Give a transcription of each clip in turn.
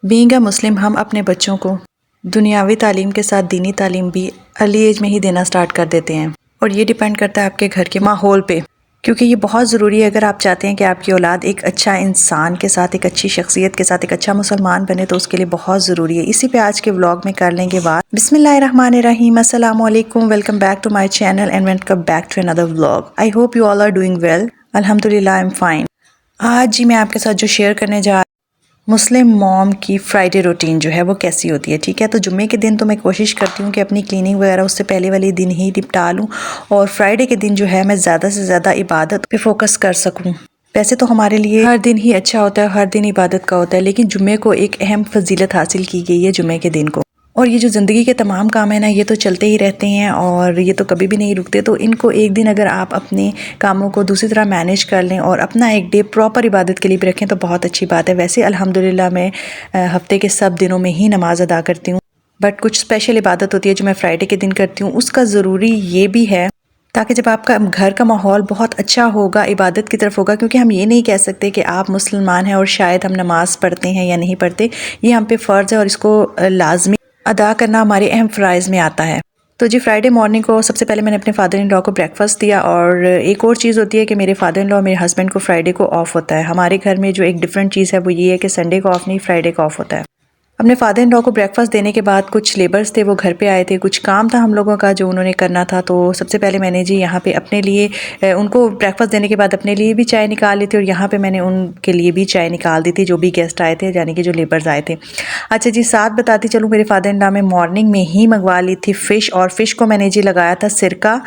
Being a मुस्लिम हम अपने बच्चों को दुनियावी तालीम के साथ दीनी तालीम भी अर्ली एज में ही देना स्टार्ट कर देते हैं और ये डिपेंड करता है आपके घर के माहौल पे, क्योंकि ये बहुत ज़रूरी है। अगर आप चाहते हैं कि आपकी औलाद एक अच्छा इंसान के साथ, एक अच्छी शख्सियत के साथ, एक अच्छा मुसलमान बने, तो उसके लिए बहुत ज़रूरी है। इसी पे आज के व्लॉग में कर लेंगे बात। बिस्मिल्लाहिर्रहमानिर्रहीम, अस्सलाम वालेकुम, welcome back to my channel and welcome back to another vlog. I hope you all are doing well. अल्हम्दुलिल्लाह आई एम फाइन। आज जी मैं आपके साथ जो शेयर करने जा मुस्लिम मॉम की फ्राइडे रूटीन जो है वो कैसी होती है। ठीक है, तो जुम्मे के दिन तो मैं कोशिश करती हूँ कि अपनी क्लीनिंग वगैरह उससे पहले वाले दिन ही निपटा लूँ और फ्राइडे के दिन जो है मैं ज़्यादा से ज़्यादा इबादत पे फोकस कर सकूँ। वैसे तो हमारे लिए हर दिन ही अच्छा होता है, हर दिन इबादत का होता है, लेकिन जुम्मे को एक अहम फजीलत हासिल की गई है जुम्मे के दिन को। और ये जो ज़िंदगी के तमाम काम है ना, ये तो चलते ही रहते हैं और ये तो कभी भी नहीं रुकते। तो इनको एक दिन अगर आप अपने कामों को दूसरी तरह मैनेज कर लें और अपना एक डे प्रॉपर इबादत के लिए भी रखें तो बहुत अच्छी बात है। वैसे अल्हम्दुलिल्लाह मैं हफ्ते के सब दिनों में ही नमाज अदा करती हूँ, बट कुछ स्पेशल इबादत होती है जो मैं फ्राइडे के दिन करती हूँ। उसका ज़रूरी ये भी है ताकि जब आपका घर का माहौल बहुत अच्छा होगा, इबादत की तरफ होगा, क्योंकि हम ये नहीं कह सकते कि आप मुसलमान हैं और शायद हम नमाज़ पढ़ते हैं या नहीं पढ़ते। ये हम पे फ़र्ज़ है और इसको लाजमी अदा करना हमारे अहम फ़राइज़ में आता है। तो जी फ्राइडे मॉर्निंग को सबसे पहले मैंने अपने फादर इन लॉ को ब्रेकफास्ट दिया। और एक और चीज़ होती है कि मेरे फादर इन लॉ, मेरे हस्बैंड को फ्राइडे को ऑफ होता है। हमारे घर में जो एक डिफरेंट चीज़ है वो ये है कि संडे को ऑफ नहीं, फ्राइडे को ऑफ होता है। अपने फादर इन लॉ को ब्रेकफास्ट देने के बाद कुछ लेबर्स थे वो घर पे आए थे, कुछ काम था हम लोगों का जो उन्होंने करना था। तो सबसे पहले मैंने जी यहाँ पे अपने लिए उनको ब्रेकफास्ट देने के बाद अपने लिए भी चाय निकाल ली थी और यहाँ पे मैंने उनके लिए भी चाय निकाल दी थी, जो भी गेस्ट आए थे, यानी कि जो लेबर्स आए थे। अच्छा जी, साथ बताती चलूँ, मेरे फादर इन लॉ में मॉर्निंग में ही मंगवा ली थी फ़िश, और फ़िश को मैंने जी लगाया था सिरका,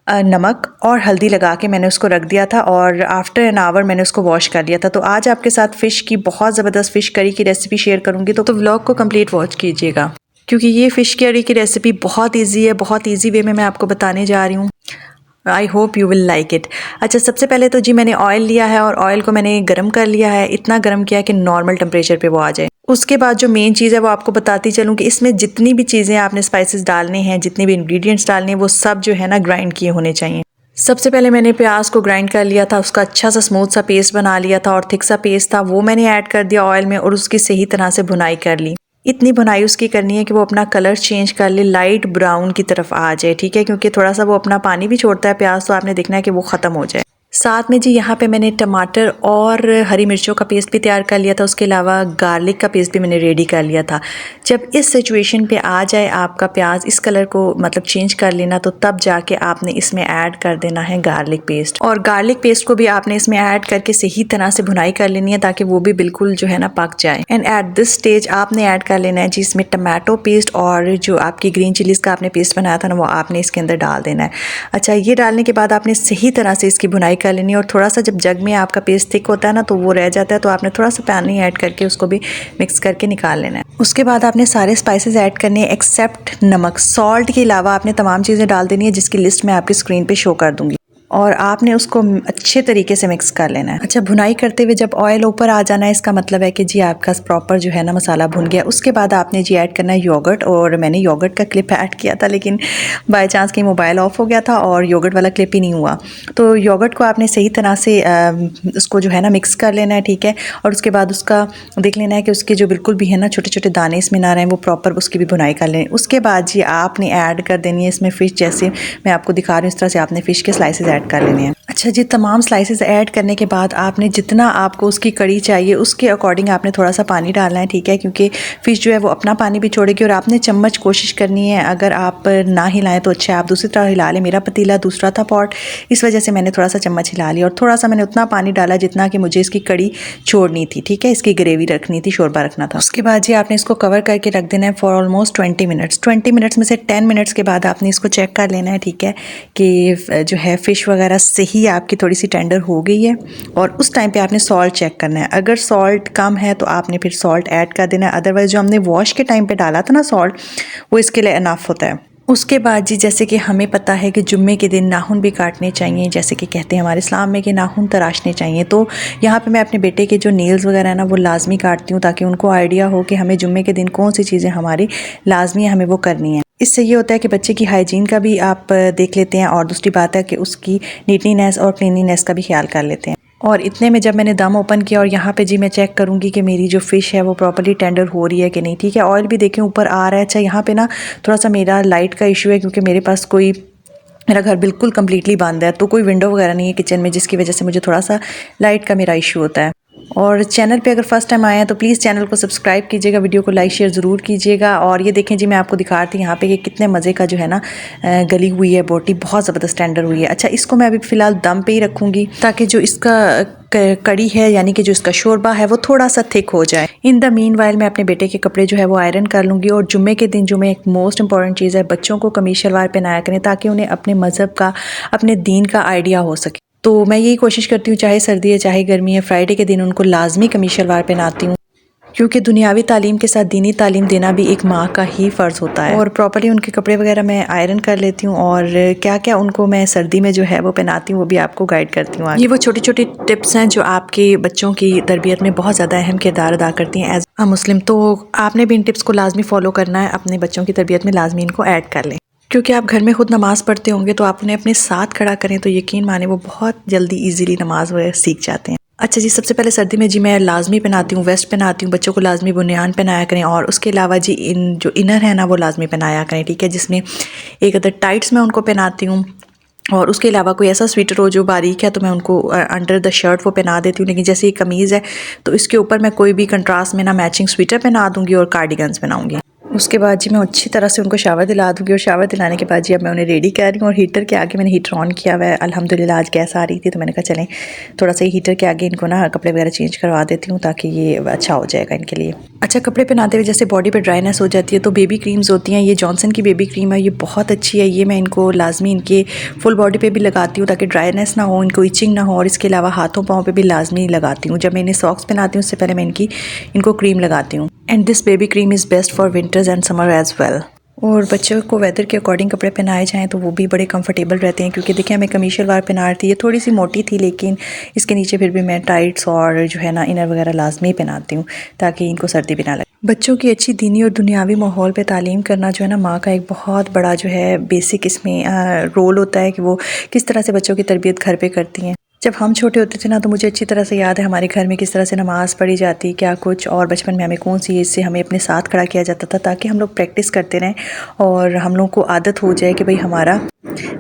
नमक और हल्दी लगा के मैंने उसको रख दिया था और आफ्टर एन आवर मैंने उसको वॉश कर लिया था। तो आज आपके साथ फ़िश की बहुत ज़बरदस्त फ़िश करी की रेसिपी शेयर करूँगी, तो व्लॉग को कंप्लीट वॉच कीजिएगा, क्योंकि ये फ़िश करी की रेसिपी बहुत ईजी है, बहुत ईजी वे में मैं आपको बताने जा रही हूँ। आई hope you will like it. अच्छा, सबसे पहले तो जी मैंने ऑयल लिया है और ऑयल को मैंने गर्म कर लिया है, इतना गर्म किया कि नॉर्मल टेम्परेचर पे वो आ जाए। उसके बाद जो मेन चीज़ है वो आपको बताती चलूँ कि इसमें जितनी भी चीज़ें आपने स्पाइसेस डालने हैं, जितने भी इंग्रेडिएंट्स डालने हैं, वो सब जो है ना ग्राइंड किए होने चाहिए। सबसे पहले मैंने प्याज को ग्राइंड कर लिया था, उसका अच्छा सा स्मूथ सा पेस्ट बना लिया था और थिक सा पेस्ट था वो मैंने ऐड कर दिया ऑयल में और उसकी सही तरह से भुनाई कर ली। इतनी भुनाई उसकी करनी है कि वो अपना कलर चेंज कर ले, लाइट ब्राउन की तरफ आ जाए। ठीक है, क्योंकि थोड़ा सा वो अपना पानी भी छोड़ता है प्याज, तो आपने देखना है कि वो ख़त्म हो जाए। साथ में जी यहाँ पे मैंने टमाटर और हरी मिर्चों का पेस्ट भी तैयार कर लिया था, उसके अलावा गार्लिक का पेस्ट भी मैंने रेडी कर लिया था। जब इस सिचुएशन पे आ जाए आपका प्याज इस कलर को मतलब चेंज कर लेना, तो तब जाके आपने इसमें ऐड कर देना है गार्लिक पेस्ट, और गार्लिक पेस्ट को भी आपने इसमें ऐड करके सही तरह से भुनाई कर लेनी है ताकि वो भी बिल्कुल जो है ना पक जाए। एंड एट दिस स्टेज आपने ऐड कर लेना है जी इसमें टमाटो पेस्ट, और जो आपकी ग्रीन चिलीज़ का आपने पेस्ट बनाया था ना वो आपने इसके अंदर डाल देना है। अच्छा, ये डालने के बाद आपने सही तरह से इसकी भुनाई कर लेनी है, और थोड़ा सा जब जग में आपका पेस्ट थिक होता है ना तो वो रह जाता है, तो आपने थोड़ा सा पानी ऐड करके उसको भी मिक्स करके निकाल लेना है। उसके बाद आपने सारे स्पाइसेस ऐड करने हैं एक्सेप्ट नमक। सॉल्ट के अलावा आपने तमाम चीज़ें डाल देनी है जिसकी लिस्ट मैं आपकी स्क्रीन पे शो कर दूंगी, और आपने उसको अच्छे तरीके से मिक्स कर लेना है। अच्छा, भुनाई करते हुए जब ऑयल ऊपर आ जाना है, इसका मतलब है कि जी आपका प्रॉपर जो है ना मसाला भुन गया। उसके बाद आपने जी ऐड करना है योगर्ट, और मैंने योगर्ट का क्लिप ऐड किया था लेकिन बाय चांस कि मोबाइल ऑफ हो गया था और योगर्ट वाला क्लिप ही नहीं हुआ। तो योगर्ट को आपने सही तरह से उसको जो है ना मिक्स कर लेना है। ठीक है, और उसके बाद उसका देख लेना है कि उसके जो बिल्कुल भी है ना छोटे छोटे दाने इसमें ना रहें, वो प्रॉपर उसकी भी भुनाई कर लें। उसके बाद जी आपने ऐड कर देनी है इसमें फ़िश, जैसे मैं आपको दिखा रही हूँ इस तरह से आपने फ़िश के स्लाइसेस ऐड कर लेने हैं। अच्छा जी, तमाम स्लाइसेस ऐड करने के बाद आपने जितना आपको उसकी कड़ी चाहिए उसके अकॉर्डिंग आपने थोड़ा सा पानी डालना है। ठीक है, क्योंकि फ़िश जो है वो अपना पानी भी छोड़ेगी, और आपने चम्मच कोशिश करनी है, अगर आप ना हिलाएं तो अच्छा है, आप दूसरी तरह हिला लें। मेरा पतीला दूसरा था पॉट, इस वजह से मैंने थोड़ा सा चम्मच हिला लिया, और थोड़ा सा मैंने उतना पानी डाला जितना कि मुझे इसकी कड़ी छोड़नी थी। ठीक है, इसकी ग्रेवी रखनी थी, शोरबा रखना था। उसके बाद जी आपने इसको कवर करके रख देना है फॉर ऑलमोस्ट 20 मिनट्स। 20 मिनट्स में से 10 मिनट्स के बाद आपने इसको चेक कर लेना है। ठीक है, कि जो है फ़िश वगैरह सही आपकी थोड़ी सी टेंडर हो गई है, और उस टाइम पे आपने सॉल्ट चेक करना है। अगर सॉल्ट कम है तो आपने फिर सॉल्ट ऐड कर देना है, अदरवाइज़ जो हमने वॉश के टाइम पे डाला था ना सॉल्ट, वो इसके लिए इनफ होता है। उसके बाद जी जैसे कि हमें पता है कि जुम्मे के दिन नाखून भी काटने चाहिए, जैसे कि कहते हैं हमारे इस्लाम में कि नाखून तराशने चाहिए। तो यहाँ पे मैं अपने बेटे के जो नेल्स वगैरह है ना वो लाजमी काटती हूँ, ताकि उनको आइडिया हो कि हमें जुम्मे के दिन कौन सी चीज़ें हमारी लाजमी है, हमें वो करनी है। इससे ये होता है कि बच्चे की हाइजीन का भी आप देख लेते हैं, और दूसरी बात है कि उसकी नीटनेस और क्लीनिनेस का भी ख्याल कर लेते हैं। और इतने में जब मैंने दम ओपन किया और यहाँ पे जी मैं चेक करूँगी कि मेरी जो फ़िश है वो प्रॉपर्ली टेंडर हो रही है कि नहीं, ठीक है। ऑयल भी देखें ऊपर आ रहा है। अच्छा यहाँ पे ना थोड़ा सा मेरा लाइट का इशू है क्योंकि मेरे पास मेरा घर बिल्कुल कम्प्लीटली बंद है, तो कोई विंडो वगैरह नहीं है किचन में, जिसकी वजह से मुझे थोड़ा सा लाइट का मेरा इशू होता है। और चैनल पे अगर फर्स्ट टाइम आए हैं तो प्लीज़ चैनल को सब्सक्राइब कीजिएगा, वीडियो को लाइक शेयर ज़रूर कीजिएगा। और ये देखें जी मैं आपको दिखा रही थी यहाँ पे कि कितने मज़े का जो है ना गली हुई है बोटी, बहुत ज़बरदस्त टेंडर हुई है। अच्छा इसको मैं अभी फ़िलहाल दम पे ही रखूँगी ताकि जो इसका कड़ी है यानी कि जो इसका शोरबा है वो थोड़ा सा थिक हो जाए। इन द मीन वाइल मैं अपने बेटे के कपड़े जो है वो आयरन कर लूँगी। और जुम्मे के दिन जुम्मे एक मोस्ट इंपॉर्टेंट चीज़ है, बच्चों को कमीज शलवार पहनाया करें ताकि उन्हें अपने मज़हब का, अपने दीन का आइडिया हो सके। तो मैं यही कोशिश करती हूँ, चाहे सर्दी है चाहे गर्मी है, फ्राइडे के दिन उनको लाजमी कमीज शलवार पहनाती हूँ क्योंकि दुनियावी तालीम के साथ दीनी तालीम देना भी एक माँ का ही फ़र्ज़ होता है। और प्रॉपर्ली उनके कपड़े वगैरह मैं आयरन कर लेती हूँ और क्या क्या उनको मैं सर्दी में जो है वो पहनाती हूँ वो भी आपको गाइड करती हूँ। ये वो छोटी छोटी टिप्स हैं जो आपके बच्चों की तरबियत में बहुत ज़्यादा अहम किरदार अदा करती हैं एज अ मुस्लिम। तो आपने भी इन टिप्स को लाजमी फ़ॉलो करना है, अपने बच्चों की तरबियत में लाजमी इनको ऐड कर लें। क्योंकि आप घर में खुद नमाज़ पढ़ते होंगे तो आप उन्हें अपने साथ खड़ा करें तो यकीन माने वो बहुत जल्दी ईजिली नमाज वगैरह सीख जाते हैं। अच्छा जी सबसे पहले सर्दी में जी मैं लाजमी पहनाती हूँ, वेस्ट पहनाती हूँ, बच्चों को लाजमी बुनियान पहनाया करें। और उसके अलावा जी इन जो इनर है ना वो लाजमी पहनाया करें, ठीक है, जिसमें एक अदर टाइट्स मैं उनको पहनाती हूँ। और उसके अलावा कोई ऐसा स्वेटर हो जो बारीक है तो मैं उनको अंडर द शर्ट वो पहना देती हूँ। लेकिन जैसे ये कमीज़ है तो इसके ऊपर मैं कोई भी कंट्रास्ट में ना मैचिंग स्वेटर पहना दूँगी और कार्डिगन्स पहनाऊँगी। उसके बाद जी मैं अच्छी तरह से उनको शावर दिला दूँगी। और शावर दिलाने के बाद जी अब मैं उन्हें रेडी कर रही हूँ और हीटर के आगे मैंने हीटर ऑन किया हुआ है। अल्हम्दुलिल्लाह आज गैस आ रही थी तो मैंने कहा चलें थोड़ा सा हीटर के आगे इनको ना कपड़े वगैरह चेंज करवा देती हूँ ताकि ये अच्छा हो जाएगा इनके लिए। अच्छा कपड़े पहनाते हुए जैसे बॉडी पे ड्राइनेस हो जाती है तो बेबी क्रीम्स होती हैं, ये जॉनसन की बेबी क्रीम है, ये बहुत अच्छी है। ये मैं इनको लाजमी इनके फुल बॉडी पे भी लगाती हूँ ताकि ड्राइनेस ना हो, इनको इचिंग ना हो। और इसके अलावा हाथों पाँव पे भी लाजमी लगाती हूँ। जब मैं इन्हें सॉक्स पहनाती हूँ उससे पहले मैं इनको क्रीम लगाती हूँ। And this baby cream is best for winters and summer as well. और बच्चों को वेदर के अकॉर्डिंग कपड़े पहनाए जाएँ तो वो भी बड़े कंफर्टेबल रहते हैं। क्योंकि देखिए हमें कमीज शलवार पहना रही थी, ये थोड़ी सी मोटी थी लेकिन इसके नीचे फिर भी मैं टाइट्स और जो है ना इनर वगैरह लाजमी पहनाती हूँ ताकि इनको सर्दी भी ना लगे। बच्चों की अच्छी दीनी और दुनियावी माहौल पे तालीम करना जो है ना माँ का एक बहुत बड़ा जो है बेसिक इसमें रोल होता है कि वो किस तरह से बच्चों की तरबियत घर पे करती हैं। जब हम छोटे होते थे ना तो मुझे अच्छी तरह से याद है हमारे घर में किस तरह से नमाज़ पढ़ी जाती क्या कुछ, और बचपन में हमें कौन सी चीज़ से हमें अपने साथ खड़ा किया जाता था ताकि हम लोग प्रैक्टिस करते रहें और हम लोग को आदत हो जाए कि भाई हमारा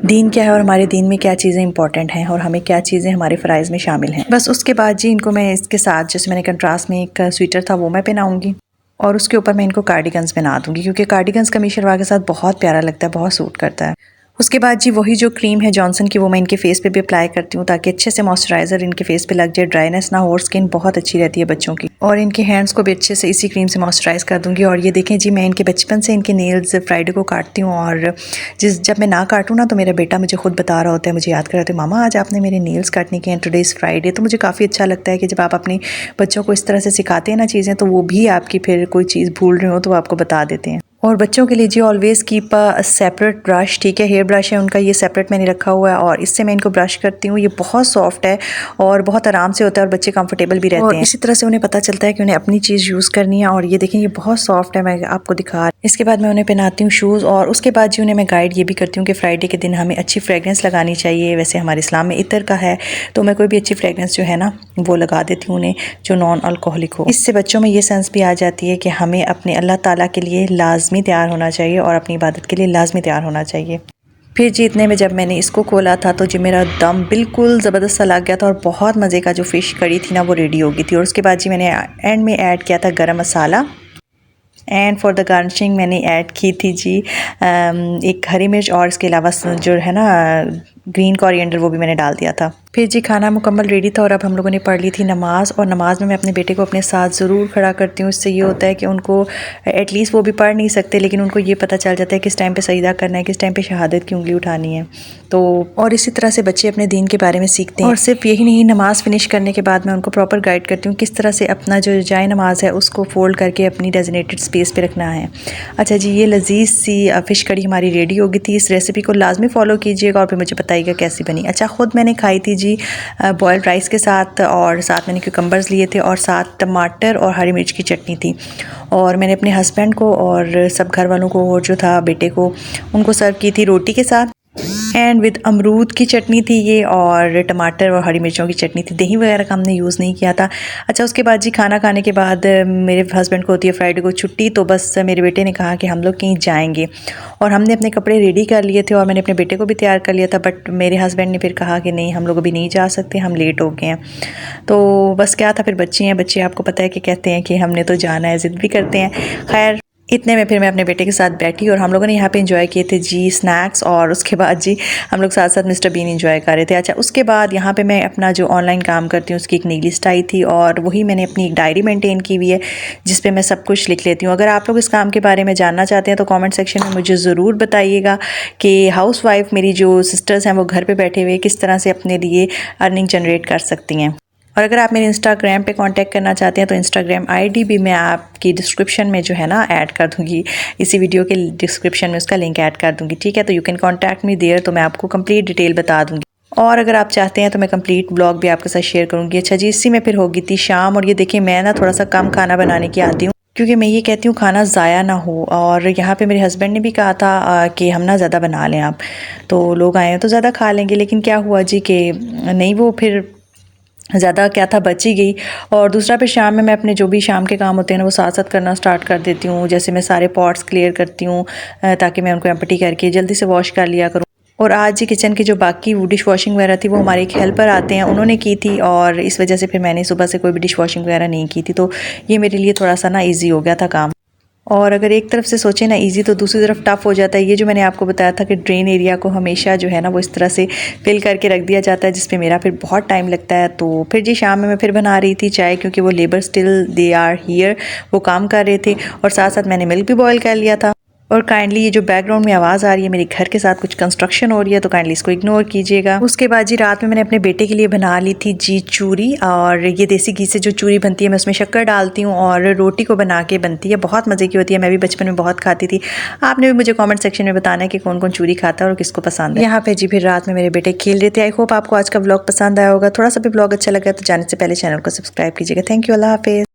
दीन क्या है और हमारे दीन में क्या चीज़ें इंपॉर्टेंट हैं और हमें क्या चीज़ें हमारे फ़राइज़ में शामिल हैं। बस उसके बाद जी इनको मैं इसके साथ जैसे मैंने कंट्रास्ट में एक स्वेटर था वो मैं पहनाऊँगी और उसके ऊपर मैं इनको कार्डिगन्स पहना दूँगी क्योंकि कार्डिगन्स कमीज शलवार के साथ बहुत प्यारा लगता है, बहुत सूट करता है। उसके बाद जी वही जो क्रीम है जॉनसन की वो मैं इनके फेस पे भी अप्लाई करती हूँ ताकि अच्छे से मॉइस्चराइज़र इनके फेस पे लग जाए, ड्राइनेस ना हो और स्किन बहुत अच्छी रहती है बच्चों की। और इनके हैंड्स को भी अच्छे से इसी क्रीम से मॉइस्चराइज़ कर दूँगी। और ये देखें जी मैं इनके बचपन से इनके नेल्स फ्राइडे को काटती हूँ और जब मैं ना काटूँ ना तो मेरा बेटा मुझे खुद बता रहा होता है, मुझे याद कर रहे थे मामा आज आपने मेरे नेल्स काटने के हैं, टुडे इज़ फ्राइडे। तो मुझे काफ़ी अच्छा लगता है कि जब आप अपने बच्चों को इस तरह से सिखाते हैं ना चीज़ें तो वो भी आपकी फिर कोई चीज़ भूल रहे हो तो वो आपको बता देते हैं। और बच्चों के लिए जी always keep a separate brush, ठीक है, हेयर ब्रश है उनका ये सेपरेट मैंने रखा हुआ है और इससे मैं इनको ब्रश करती हूँ। ये बहुत सॉफ्ट है और बहुत आराम से होता है और बच्चे कंफर्टेबल भी रहते हैं। इसी तरह से उन्हें पता चलता है कि उन्हें अपनी चीज़ यूज़ करनी है। और ये देखें ये बहुत सॉफ्ट है, मैं आपको दिखा। इसके बाद मैं उन्हें पहनाती हूँ शूज़ और उसके बाद जी उन्हें मैं गाइड ये भी करती हूँ कि फ्राइडे के दिन हमें अच्छी फ्रेगरेंस लगानी चाहिए। वैसे हमारे इस्लाम में इतर का है तो मैं कोई भी अच्छी फ्रेगरेंस जो है ना वो लगा देती हूँ उन्हें जो नॉन अल्कोहलिक हो। इससे बच्चों में ये सेंस भी आ जाती है कि हमें अपने अल्लाह ताला के लिए लाजमी तैयार होना चाहिए और अपनी इबादत के लिए लाजमी तैयार होना चाहिए। फिर जी इतने में जब मैंने इसको खोला था तो जी मेरा दम बिल्कुल ज़बरदस्त सा लग गया था और बहुत मज़े का जो फ़िश कड़ी थी ना वो रेडी हो गई थी। और उसके बाद जी मैंने एंड में ऐड किया था गरम मसाला एंड फॉर द गार्निशिंग मैंने ऐड की थी जी एक हरी मिर्च और इसके अलावा जो है ना ग्रीन कोरिएंडर वो भी मैंने डाल दिया था। फिर जी खाना मुकम्मल रेडी था और अब हम लोगों ने पढ़ ली थी नमाज़। और नमाज़ में मैं अपने बेटे को अपने साथ ज़रूर खड़ा करती हूँ। इससे ये होता है कि उनको एटलीस्ट वो भी पढ़ नहीं सकते लेकिन उनको ये पता चल जाता है किस टाइम पे सजदा करना है, किस टाइम पे शहादत की उंगली उठानी है। तो और इसी तरह से बच्चे अपने दीन के बारे में सीखते हैं। और सिर्फ यही नहीं, नमाज़ फिनिश करने के बाद मैं उनको प्रॉपर गाइड करती हूँ किस तरह से अपना जो जाए नमाज है उसको फोल्ड करके अपनी डेजिनेटेड स्पेस पे रखना है। अच्छा जी ये लजीज सी फ़िश कड़ी हमारी रेडी हो गई थी। इस रेसिपी को लाजमी फॉलो कीजिएगा और फिर मुझे बताइएगा कैसी बनी। अच्छा ख़ुद मैंने खाई थी जी बॉयल्ड राइस के साथ और साथ मैंने क्यूकम्बर्स लिए थे और साथ टमाटर और हरी मिर्च की चटनी थी। और मैंने अपने हस्बैंड को और सब घर वालों को और जो था बेटे को उनको सर्व की थी रोटी के साथ। एंड विद अमरूद की चटनी थी ये, और टमाटर और हरी मिर्चों की चटनी थी। दही वगैरह का हमने यूज़ नहीं किया था। अच्छा, उसके बाद जी खाना खाने के बाद मेरे हस्बैंड को होती है फ्राइडे को छुट्टी, तो बस मेरे बेटे ने कहा कि हम लोग कहीं जाएंगे, और हमने अपने कपड़े रेडी कर लिए थे और मैंने अपने बेटे को भी तैयार कर लिया था। बट मेरे हस्बैंड ने फिर कहा कि नहीं, हम लोग अभी नहीं जा सकते, हम लेट हो गए हैं। तो बस क्या था, फिर बच्चे आपको पता है कि कहते हैं कि हमने तो जाना है, ज़िद भी करते हैं। खैर इतने में फिर मैं अपने बेटे के साथ बैठी और हम लोगों ने यहाँ पे एंजॉय किए थे जी स्नैक्स, और उसके बाद जी हम लोग साथ साथ मिस्टर बीन एंजॉय कर रहे थे। अच्छा, उसके बाद यहाँ पे मैं अपना जो ऑनलाइन काम करती हूँ उसकी एक नई लिस्ट आई थी, और वही मैंने अपनी एक डायरी मेंटेन की हुई है जिस पे मैं सब कुछ लिख लेती हूँ। अगर आप लोग इस काम के बारे में जानना चाहते हैं तो कॉमेंट सेक्शन में मुझे ज़रूर बताइएगा कि हाउस वाइफ मेरी जो सिस्टर्स हैं वो घर पर बैठे हुए किस तरह से अपने लिए अर्निंग जनरेट कर सकती हैं। और अगर आप मेरे इंस्टाग्राम पे कांटेक्ट करना चाहते हैं तो इंस्टाग्राम आईडी भी मैं आपकी डिस्क्रिप्शन में जो है ना ऐड कर दूँगी, इसी वीडियो के डिस्क्रिप्शन में उसका लिंक ऐड कर दूँगी, ठीक है। तो you can contact me there, तो मैं आपको कंप्लीट डिटेल बता दूँगी। और अगर आप चाहते हैं तो मैं कंप्लीट ब्लॉग भी आपके साथ शेयर करूँगी। अच्छा जी, इसी में फिर होगी थी शाम, और ये देखिए मैं ना थोड़ा सा कम खाना बनाने की आती हूँ, क्योंकि मैं ये कहती हूँ खाना ज़ाया ना हो। और यहाँ पे मेरे हस्बैंड ने भी कहा था कि हम ना ज़्यादा बना लें आप, तो लोग आए हैं तो ज़्यादा खा लेंगे। लेकिन क्या हुआ जी कि नहीं, वो फिर ज़्यादा क्या था, बच ही गई। और दूसरा फिर शाम में मैं अपने जो भी शाम के काम होते हैं ना वो साथ साथ करना स्टार्ट कर देती हूँ। जैसे मैं सारे पॉट्स क्लियर करती हूँ ताकि मैं उनको एम्प्टी करके जल्दी से वॉश कर लिया करूँ। और आज ही किचन की जो बाकी डिश वॉशिंग वगैरह थी वो हमारे एक हेल्पर आते हैं, उन्होंने की थी, और इस वजह से फिर मैंने सुबह से कोई भी डिश वॉशिंग वगैरह नहीं की थी। तो ये मेरे लिए थोड़ा सा ना ईजी हो गया था काम। और अगर एक तरफ से सोचें ना इजी, तो दूसरी तरफ टफ़ हो जाता है। ये जो मैंने आपको बताया था कि ड्रेन एरिया को हमेशा जो है ना वो इस तरह से फिल करके रख दिया जाता है, जिस पे मेरा फिर बहुत टाइम लगता है। तो फिर जी शाम में मैं फिर बना रही थी चाय, क्योंकि वो labour still they are here, वो काम कर रहे थे, और साथ साथ मैंने मिल्क भी बॉयल कर लिया था। और काइंडली ये जो बैकग्राउंड में आवाज़ आ रही है, मेरे घर के साथ कुछ कंस्ट्रक्शन हो रही है, तो काइंडली इसको इग्नोर कीजिएगा। उसके बाद जी रात में मैंने अपने बेटे के लिए बना ली थी जी चूरी, और ये देसी घी से जो चूरी बनती है मैं उसमें शक्कर डालती हूँ और रोटी को बना के बनती है, बहुत मज़े की होती है। मैं भी बचपन में बहुत खाती थी। आपने भी मुझे कॉमेंट सेक्शन में बताना है कि कौन कौन चूरी खाता है और किसको पसंद है। यहाँ पे जी फिर रात में मेरे बेटे खेल रहे थे। आई होप आपको आज का ब्लॉग पसंद आया होगा। थोड़ा सा भी ब्लॉग अच्छा लगा तो जाने से पहले चैनल को सब्सक्राइब कीजिएगा। थैंक यू, अल्लाह हाफिज़।